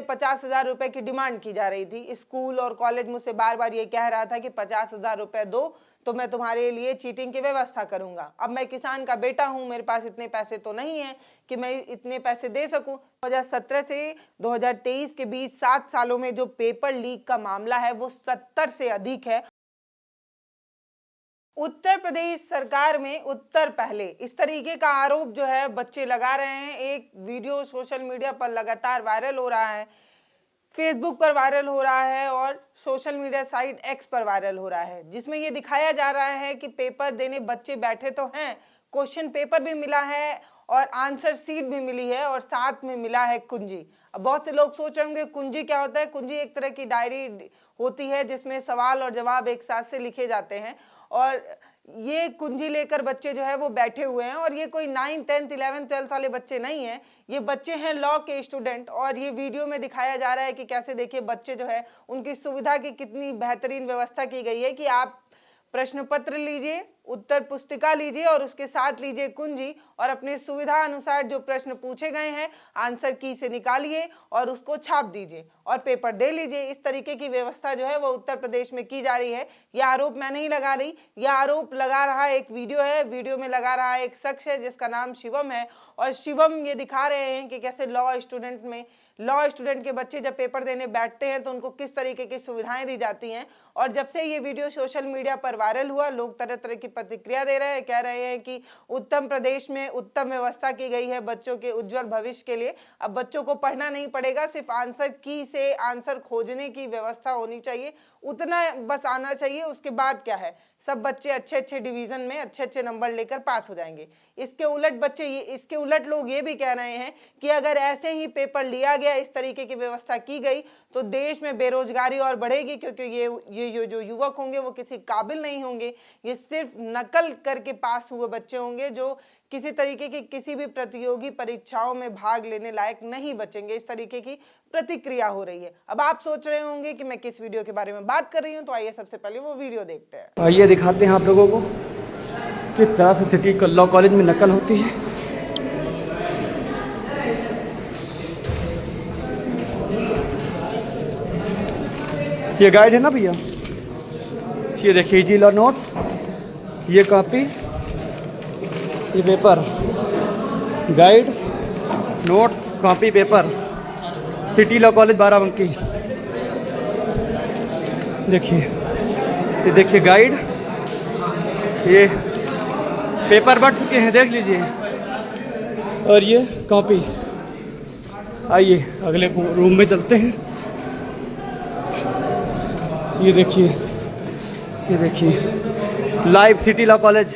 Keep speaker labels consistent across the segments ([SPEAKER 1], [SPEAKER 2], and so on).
[SPEAKER 1] 50,000 रुपए की डिमांड की जा रही थी। स्कूल और कॉलेज मुझसे बार बार ये कह रहा था कि 50,000 रुपए दो तो मैं तुम्हारे लिए चीटिंग की व्यवस्था करूंगा। अब मैं किसान का बेटा हूं, मेरे पास इतने पैसे तो नहीं है कि मैं इतने पैसे दे सकूं। 2017 से 2023 के बीच 7 सालों में जो पेपर लीक का मामला है वो 70 से अधिक है। उत्तर प्रदेश सरकार में उत्तर पहले, इस तरीके का आरोप जो है बच्चे लगा रहे हैं। एक वीडियो सोशल मीडिया पर लगातार वायरल हो रहा है, फेसबुक पर वायरल हो रहा है और सोशल मीडिया साइट एक्स पर वायरल हो रहा है, जिसमें ये दिखाया जा रहा है कि पेपर देने बच्चे बैठे तो हैं, क्वेश्चन पेपर भी मिला है और आंसर शीट भी मिली है और साथ में मिला है कुंजी। अब बहुत से लोग सोच रहे होंगे कुंजी क्या होता है। कुंजी एक तरह की डायरी होती है जिसमें सवाल और जवाब एक साथ से लिखे जाते हैं और ये कुंजी लेकर बच्चे जो है वो बैठे हुए हैं। और ये कोई 9, 10, 11, 12 वाले बच्चे नहीं हैं, ये बच्चे हैं लॉ के स्टूडेंट। और ये वीडियो में दिखाया जा रहा है कि कैसे देखिए बच्चे जो है उनकी सुविधा की कितनी बेहतरीन व्यवस्था की गई है कि आप प्रश्न पत्र लीजिए, उत्तर पुस्तिका लीजिए और उसके साथ लीजिए कुंजी और अपने सुविधा अनुसार जो प्रश्न पूछे गए हैं आंसर की से निकालिए और उसको छाप दीजिए और पेपर दे लीजिए। इस तरीके की व्यवस्था जो है वो उत्तर प्रदेश में की जा रही है। यह आरोप मैं नहीं लगा रही, यह आरोप लगा रहा एक वीडियो है। वीडियो में लगा रहा एक शख्स है जिसका नाम शिवम है और शिवम ये दिखा रहे हैं कि कैसे लॉ स्टूडेंट के बच्चे जब पेपर देने बैठते हैं तो उनको किस तरीके की सुविधाएं दी जाती हैं। और जब से ये वीडियो सोशल मीडिया पर वायरल हुआ, लोग तरह तरह की प्रतिक्रिया दे रहे हैं, कह रहे हैं कि उत्तर प्रदेश में उत्तम व्यवस्था की गई है बच्चों के उज्जवल भविष्य के लिए। अब बच्चों को पढ़ना नहीं पड़ेगा, सिर्फ आंसर की से आंसर खोजने की व्यवस्था होनी चाहिए, उतना बस आना चाहिए। उसके बाद क्या है, सब बच्चे अच्छे अच्छे डिवीजन में अच्छे अच्छे नंबर लेकर पास हो जाएंगे। इसके उलट लोग ये भी कह रहे हैं कि अगर ऐसे ही पेपर लिया गया, इस तरीके की व्यवस्था की गई तो देश में बेरोजगारी और बढ़ेगी, क्योंकि ये जो युवक होंगे वो किसी काबिल नहीं होंगे। ये सिर्फ नकल करके पास हुए बच्चे होंगे जो किसी तरीके की किसी भी प्रतियोगी परीक्षाओं में भाग लेने लायक नहीं बचेंगे। इस तरीके की प्रतिक्रिया हो रही है। अब आप सोच रहे होंगे कि मैं किस वीडियो के बारे में बात कर रही हूं, तो आइए सबसे पहले वो वीडियो देखते हैं।
[SPEAKER 2] आइए दिखाते हैं आप लोगों को किस तरह से सिटी लॉ कॉलेज में नकल होती है। ये गाइड है ना भैया, ये देखिए इजी लॉ नोट्स, ये कॉपी, ये paper. Guide, notes, copy, paper, city law college Barabanki. देखिए, ये देखिए गाइड, ये पेपर बढ़ चुके हैं, देख लीजिए, और ये कॉपी। आइए अगले रूम में चलते हैं। ये देखिए live city law college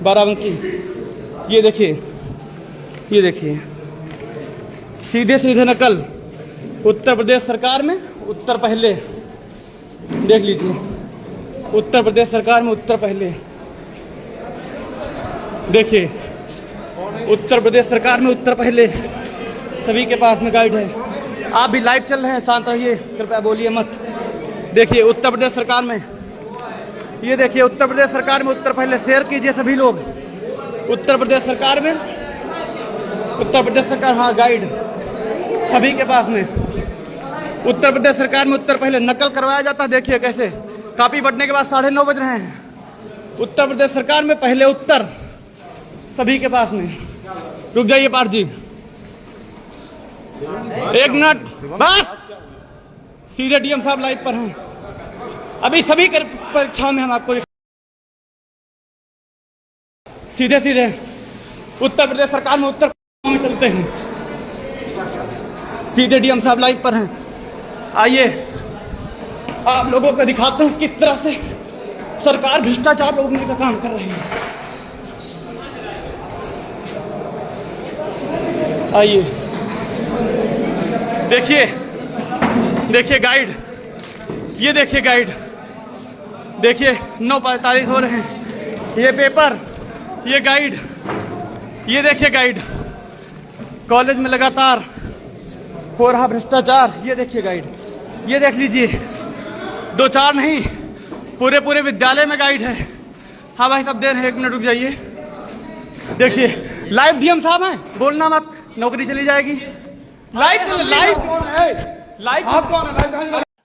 [SPEAKER 2] Barabanki. ये देखिए सीधे सीधे नकल उत्तर प्रदेश सरकार में उत्तर पहले। देख लीजिए, उत्तर प्रदेश सरकार में उत्तर पहले। देखिए उत्तर प्रदेश सरकार में उत्तर पहले, सभी के पास में गाइड है। आप भी लाइव चल रहे हैं, शांत रहिए, कृपया बोलिए मत। देखिए उत्तर प्रदेश सरकार में, ये देखिए उत्तर प्रदेश सरकार में उत्तर पहले। शेयर कीजिए सभी लोग। उत्तर प्रदेश सरकार में उत्तर प्रदेश सरकार, हाँ गाइड सभी के पास में। उत्तर प्रदेश सरकार में उत्तर पहले नकल करवाया जाता है। देखिए कैसे कॉपी बढ़ने के बाद 9:30 बज रहे हैं। उत्तर प्रदेश सरकार में पहले उत्तर, सभी के पास में। रुक जाइए पाठ जी, 1 मिनट बस। सीधे डीएम साहब लाइव पर हैं। अभी सभी परीक्षाओं में हम आपको सीधे उत्तर प्रदेश सरकार में उत्तर में चलते हैं। सीधे डीएम साहब लाइव पर हैं। आइए आप लोगों को दिखाता हूं किस तरह से सरकार भ्रष्टाचार रोकने का काम कर रही है। आइए देखिए गाइड, ये देखिए गाइड, देखिए 9:45 हो रहे हैं। ये पेपर, ये गाइड, ये देखिए गाइड, कॉलेज में लगातार हो रहा भ्रष्टाचार। ये देखिए गाइड, ये देख लीजिए, 2-4 नहीं, पूरे पूरे विद्यालय में गाइड है। हाँ भाई साहब दे रहे हैं, 1 मिनट रुक जाइए। देखिए लाइव डीएम साहब हैं, बोलना मत, नौकरी चली जाएगी। लाइव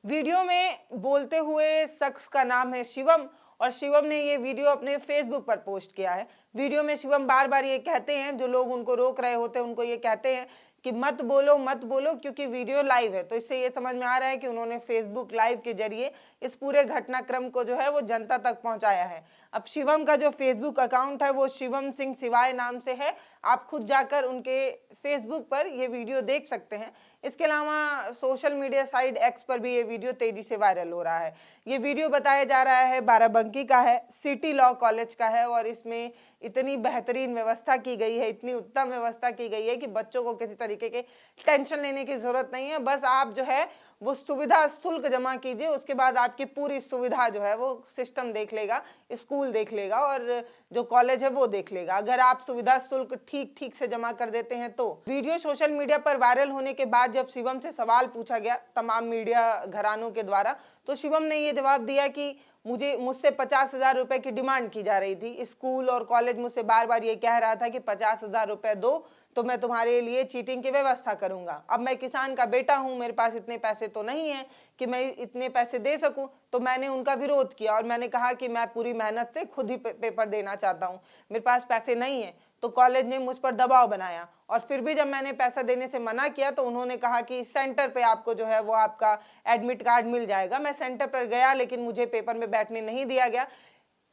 [SPEAKER 1] वीडियो में बोलते हुए शख्स का नाम है शिवम और शिवम ने ये वीडियो अपने फेसबुक पर पोस्ट किया है। वीडियो में शिवम बार बार ये कहते हैं, जो लोग उनको रोक रहे होते हैं उनको ये कहते हैं कि मत बोलो क्योंकि वीडियो लाइव है। तो इससे ये समझ में आ रहा है कि उन्होंने फेसबुक लाइव के जरिए इस पूरे घटनाक्रम को जो है वो जनता तक पहुंचाया है। अब शिवम का जो फेसबुक अकाउंट है वो शिवम सिंह सिवाय नाम से है, आप खुद जाकर उनके फेसबुक पर ये वीडियो देख सकते हैं। इसके अलावा सोशल मीडिया साइट एक्स पर भी ये वीडियो तेजी से वायरल हो रहा है। ये वीडियो बताया जा रहा है बाराबंकी का है, सिटी लॉ कॉलेज का है और इसमें इतनी बेहतरीन व्यवस्था की गई है, इतनी उत्तम व्यवस्था की गई है कि बच्चों को किसी तरीके के टेंशन लेने की जरूरत नहीं है। बस आप जो है वो सुविधा शुल्क जमा कीजिए, उसके बाद आपकी पूरी सुविधा जो है वो सिस्टम देख लेगा, स्कूल देख लेगा और जो कॉलेज है वो देख लेगा, अगर आप सुविधा शुल्क ठीक से जमा कर देते हैं तो। वीडियो सोशल मीडिया पर वायरल होने के बाद जब शिवम से सवाल पूछा गया तमाम मीडिया घरानों के द्वारा, तो शिवम ने ये जवाब दिया कि मुझसे 50,000 रुपए की डिमांड की जा रही थी। स्कूल और कॉलेज मुझसे बार बार ये कह रहा था कि 50,000 रुपए दो तो मैं तुम्हारे लिए चीटिंग की व्यवस्था करूंगा। अब मैं किसान का बेटा हूं, मेरे पास इतने पैसे तो नहीं है कि मैं इतने पैसे दे सकूं, तो मैंने उनका विरोध किया और मैंने कहा कि मैं पूरी मेहनत से खुद ही पेपर देना चाहता हूं, मेरे पास पैसे नहीं है। तो कॉलेज ने मुझ पर दबाव बनाया और फिर भी जब मैंने पैसा देने से मना किया तो उन्होंने कहा कि सेंटर पे आपको जो है वो आपका एडमिट कार्ड मिल जाएगा। मैं सेंटर पर गया लेकिन मुझे पेपर में बैठने नहीं दिया गया,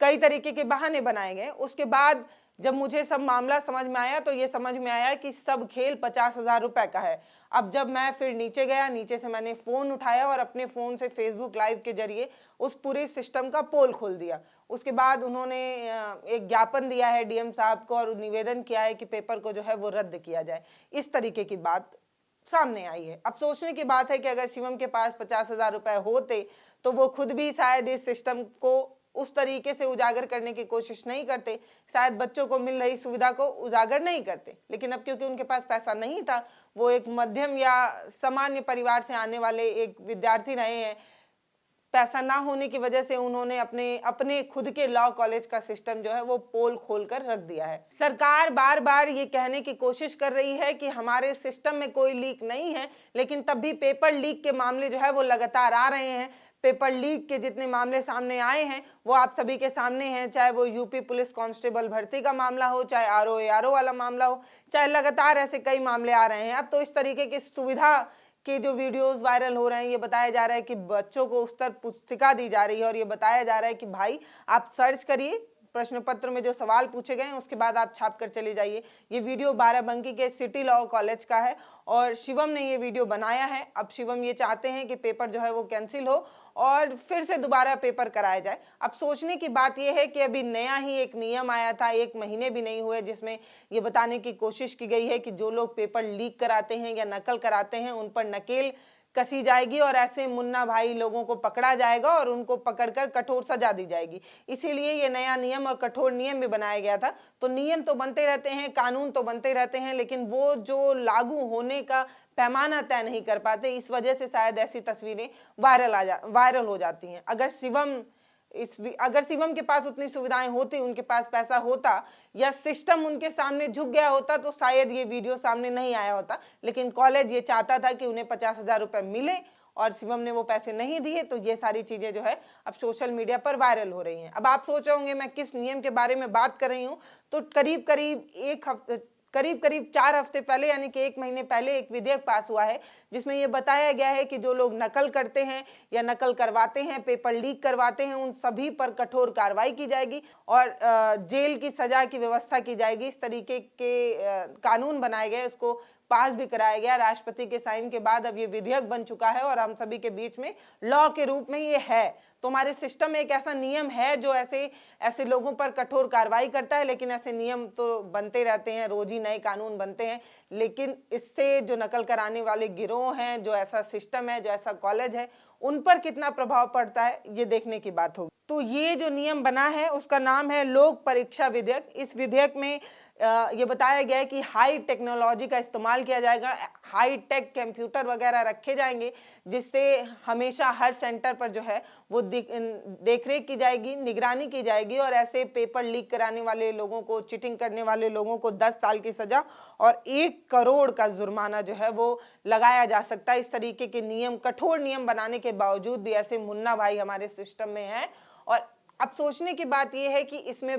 [SPEAKER 1] कई तरीके के बहाने बनाए गए। उसके बाद जब मुझे सब मामला समझ में आया तो ये समझ में आया कि सब खेल 50,000 रुपए का है। अब जब मैं फिर नीचे गया, नीचे से मैंने फोन उठाया और अपने फोन से फेसबुक लाइव के जरिए उस पूरे सिस्टम का पोल खोल दिया। उसके बाद उन्होंने एक ज्ञापन दिया है डीएम साहब को और निवेदन किया है कि पेपर को जो है वो रद्द किया जाए। इस तरीके की बात सामने आई है। अब सोचने की बात है कि अगर शिवम के पास 50,000 रुपए होते तो वो खुद भी शायद इस सिस्टम को उस तरीके से उजागर करने की कोशिश नहीं करते, शायद बच्चों को मिल रही सुविधा को उजागर नहीं करते। लेकिन अब क्योंकि उनके पास पैसा नहीं था, वो एक मध्यम या सामान्य परिवार से आने वाले एक विद्यार्थी रहे हैं, पैसा ना होने की वजह से उन्होंने अपने खुद के लॉ कॉलेज का सिस्टम जो है वो पोल खोलकर रख दिया है। सरकार बार बार ये कहने की कोशिश कर रही है कि हमारे सिस्टम में कोई लीक नहीं है, लेकिन तब भी पेपर लीक के मामले जो है वो लगातार आ रहे हैं। पेपर लीक के जितने मामले सामने आए हैं वो आप सभी के सामने हैं, चाहे वो यूपी पुलिस कांस्टेबल भर्ती का मामला हो, चाहे आरओ वाला मामला हो, चाहे लगातार ऐसे कई मामले आ रहे हैं। अब तो इस तरीके की सुविधा के जो वीडियोस वायरल हो रहे हैं, ये बताया जा रहा है कि बच्चों को उत्तर पुस्तिका दी जा रही है और ये बताया जा रहा है कि भाई आप सर्च करिए, प्रश्न पत्र में जो सवाल पूछे गए हैं उसके बाद आप छाप कर चले जाइए। ये वीडियो बाराबंकी के सिटी लॉ कॉलेज का है और शिवम ने ये वीडियो बनाया है। अब शिवम ये चाहते हैं कि पेपर जो है वो कैंसिल हो और फिर से दोबारा पेपर कराया जाए। अब सोचने की बात यह है कि अभी नया ही एक नियम आया था, 1 महीने भी नहीं हुए, जिसमें ये बताने की कोशिश की गई है कि जो लोग पेपर लीक कराते हैं या नकल कराते हैं उन पर नकेल कसी जाएगी और ऐसे मुन्ना भाई लोगों को पकड़ा जाएगा और उनको पकड़कर कठोर सजा दी जाएगी। इसीलिए ये नया नियम और कठोर नियम भी बनाया गया था। तो नियम तो बनते रहते हैं, कानून तो बनते रहते हैं, लेकिन वो जो लागू होने का पैमाना तय नहीं कर पाते, इस वजह से शायद ऐसी तस्वीरें वायरल हो जाती हैं। अगर शिवम के पास उतनी सुविधाएं होती, उनके पास पैसा होता या सिस्टम उनके सामने झुक गया होता तो शायद ये वीडियो सामने नहीं आया होता। लेकिन कॉलेज ये चाहता था कि उन्हें 50,000 रुपए मिले और शिवम ने वो पैसे नहीं दिए, तो ये सारी चीजें जो है अब सोशल मीडिया पर वायरल हो रही हैं। अब आप सोच रहे होंगे मैं किस नियम के बारे में बात कर रही हूँ, तो करीब 4 हफ्ते पहले यानी कि 1 महीने पहले एक विधेयक पास हुआ है जिसमें यह बताया गया है कि जो लोग नकल करते हैं या नकल करवाते हैं, पेपर लीक करवाते हैं, उन सभी पर कठोर कार्रवाई की जाएगी और जेल की सजा की व्यवस्था की जाएगी। इस तरीके के कानून बनाए गए, इसको पास भी कराया गया राष्ट्रपति के साइन के बाद। अब ये विधेयक बन चुका है और हम सभी के बीच में लॉ के रूप में ये है। तो हमारे सिस्टम में एक ऐसा नियम है जो ऐसे लोगों पर कठोर कार्रवाई करता है, लेकिन ऐसे नियम तो बनते रहते हैं, रोज ही नए कानून बनते हैं। लेकिन इससे जो नकल कराने वाले गिरोह हैं, जो ऐसा सिस्टम है, जो ऐसा कॉलेज है, उन पर कितना प्रभाव पड़ता है ये देखने की बात होगी। तो ये जो नियम बना है उसका नाम है लोक परीक्षा विधेयक। इस विधेयक में ये बताया गया है कि हाई टेक्नोलॉजी का इस्तेमाल किया जाएगा, हाई टेक कंप्यूटर वगैरह रखे जाएंगे, जिससे हमेशा हर सेंटर पर जो है वो देखरेख की जाएगी, निगरानी की जाएगी और ऐसे पेपर लीक कराने वाले लोगों को, चीटिंग करने वाले लोगों को 10 साल की सजा और 1 करोड़ का जुर्माना जो है वो लगाया जा सकता है। इस तरीके के नियम, कठोर नियम बनाने के बावजूद भी ऐसे मुन्ना भाई हमारे सिस्टम में हैं। और अब सोचने की बात यह है कि इसमें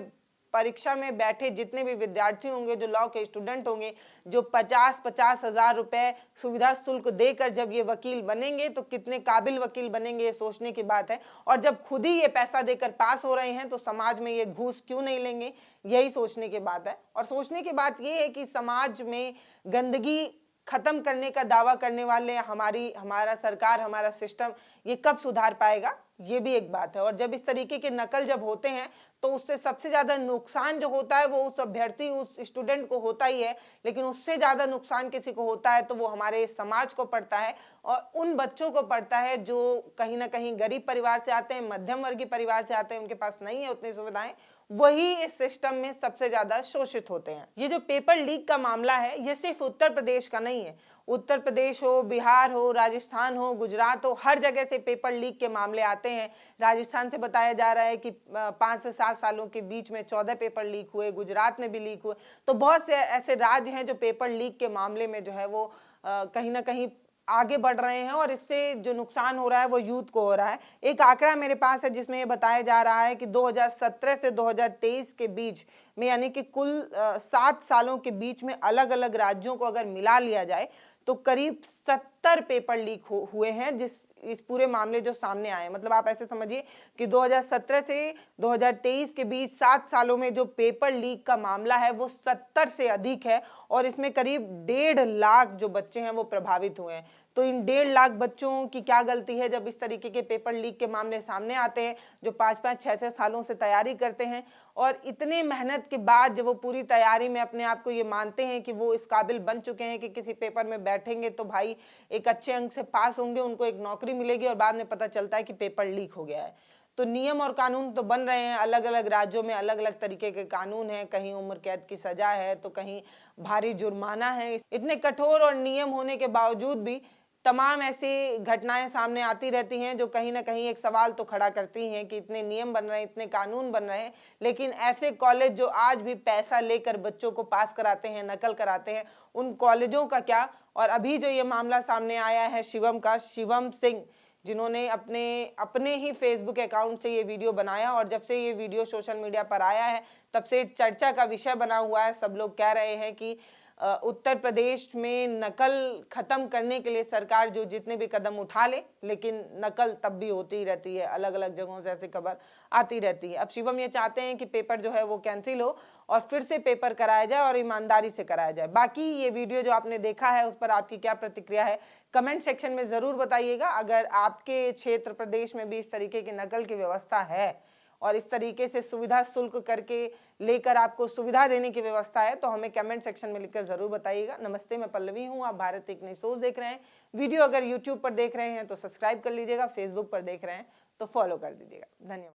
[SPEAKER 1] परीक्षा में बैठे जितने भी विद्यार्थी होंगे, जो लॉ के स्टूडेंट होंगे, जो 50-50 हजार रुपए सुविधा शुल्क देकर जब ये वकील बनेंगे तो कितने काबिल वकील बनेंगे, ये सोचने की बात है। और जब खुद ही ये पैसा देकर पास हो रहे हैं तो समाज में ये घूस क्यों नहीं लेंगे, यही सोचने की बात है। और सोचने की बात ये है कि समाज में गंदगी खत्म करने का दावा करने वाले हमारा सरकार, हमारा सिस्टम ये कब सुधार पाएगा, ये भी एक बात है। और जब इस तरीके के नकल जब होते हैं तो उससे सबसे ज्यादा नुकसान जो होता है वो उस अभ्यर्थी, उस स्टूडेंट को होता ही है, लेकिन उससे ज्यादा नुकसान किसी को होता है तो वो हमारे समाज को पड़ता है और उन बच्चों को पड़ता है जो कहीं ना कहीं गरीब परिवार से आते हैं, मध्यम वर्गीय परिवार से आते हैं, उनके पास नहीं है उतनी सुविधाएं, वही इस सिस्टम में सबसे ज्यादा शोषित होते हैं। ये जो पेपर लीक का मामला है ये सिर्फ उत्तर प्रदेश का नहीं है, उत्तर प्रदेश हो, बिहार हो, राजस्थान हो, गुजरात हो, हर जगह से पेपर लीक के मामले आते हैं। राजस्थान से बताया जा रहा है कि 5 से 7 सालों के बीच में 14 पेपर लीक हुए, गुजरात में भी लीक हुए। तो बहुत से ऐसे राज्य हैं जो पेपर लीक के मामले में जो है वो कहीं ना कहीं आगे बढ़ रहे हैं और इससे जो नुकसान हो रहा है वो यूथ को हो रहा है। एक आंकड़ा मेरे पास है जिसमें ये बताया जा रहा है कि 2017 से 2023 के बीच में, यानी कि कुल 7 सालों के बीच में अलग अलग राज्यों को अगर मिला लिया जाए तो करीब 70 पेपर लीक हुए हैं इस पूरे मामले जो सामने आए। मतलब आप ऐसे समझिए कि 2017 से 2023 के बीच 7 सालों में जो पेपर लीक का मामला है वो 70 से अधिक है और इसमें करीब 1.5 लाख जो बच्चे हैं वो प्रभावित हुए हैं। तो इन 1.5 लाख बच्चों की क्या गलती है जब इस तरीके के पेपर लीक के मामले सामने आते हैं, जो 5-5, 6-6 सालों से तैयारी करते हैं और इतने मेहनत के बाद जब वो पूरी तैयारी में अपने आप को ये मानते हैं कि वो इस काबिल बन चुके हैं कि किसी पेपर में बैठेंगे तो भाई एक अच्छे अंक से पास होंगे, उनको एक नौकरी मिलेगी और बाद में पता चलता है कि पेपर लीक हो गया है। तो नियम और कानून तो बन रहे हैं, अलग अलग राज्यों में अलग अलग तरीके के कानून हैं, कहीं उम्र कैद की सजा है तो कहीं भारी जुर्माना है। इतने कठोर और नियम होने के बावजूद भी तमाम ऐसी घटनाएं सामने आती रहती हैं जो कहीं ना कहीं एक सवाल तो खड़ा करती हैं कि इतने नियम बन रहे हैं, इतने कानून बन रहे हैं, लेकिन ऐसे कॉलेज जो आज भी पैसा लेकर बच्चों को पास कराते हैं, नकल कराते हैं, उन कॉलेजों का क्या। और अभी जो ये मामला सामने आया है शिवम का, शिवम सिंह, जिन्होंने अपने ही फेसबुक अकाउंट से ये वीडियो बनाया और जब से ये वीडियो सोशल मीडिया पर आया है तब से चर्चा का विषय बना हुआ है। सब लोग कह रहे हैं कि उत्तर प्रदेश में नकल खत्म करने के लिए सरकार जो जितने भी कदम उठा ले, लेकिन नकल तब भी होती ही रहती है, अलग अलग जगहों से ऐसी खबर आती रहती है। अब शिवम ये चाहते हैं कि पेपर जो है वो कैंसिल हो और फिर से पेपर कराया जाए और ईमानदारी से कराया जाए। बाकी ये वीडियो जो आपने देखा है उस पर आपकी क्या प्रतिक्रिया है कमेंट सेक्शन में जरूर बताइएगा। अगर आपके क्षेत्र प्रदेश में भी इस तरीके की नकल की व्यवस्था है और इस तरीके से सुविधा शुल्क करके लेकर आपको सुविधा देने की व्यवस्था है तो हमें कमेंट सेक्शन में लिखकर जरूर बताइएगा। नमस्ते, मैं पल्लवी हूँ, आप भारत एक नई सोच देख रहे हैं। वीडियो अगर यूट्यूब पर देख रहे हैं तो सब्सक्राइब कर लीजिएगा, फेसबुक पर देख रहे हैं तो फॉलो कर दीजिएगा। धन्यवाद।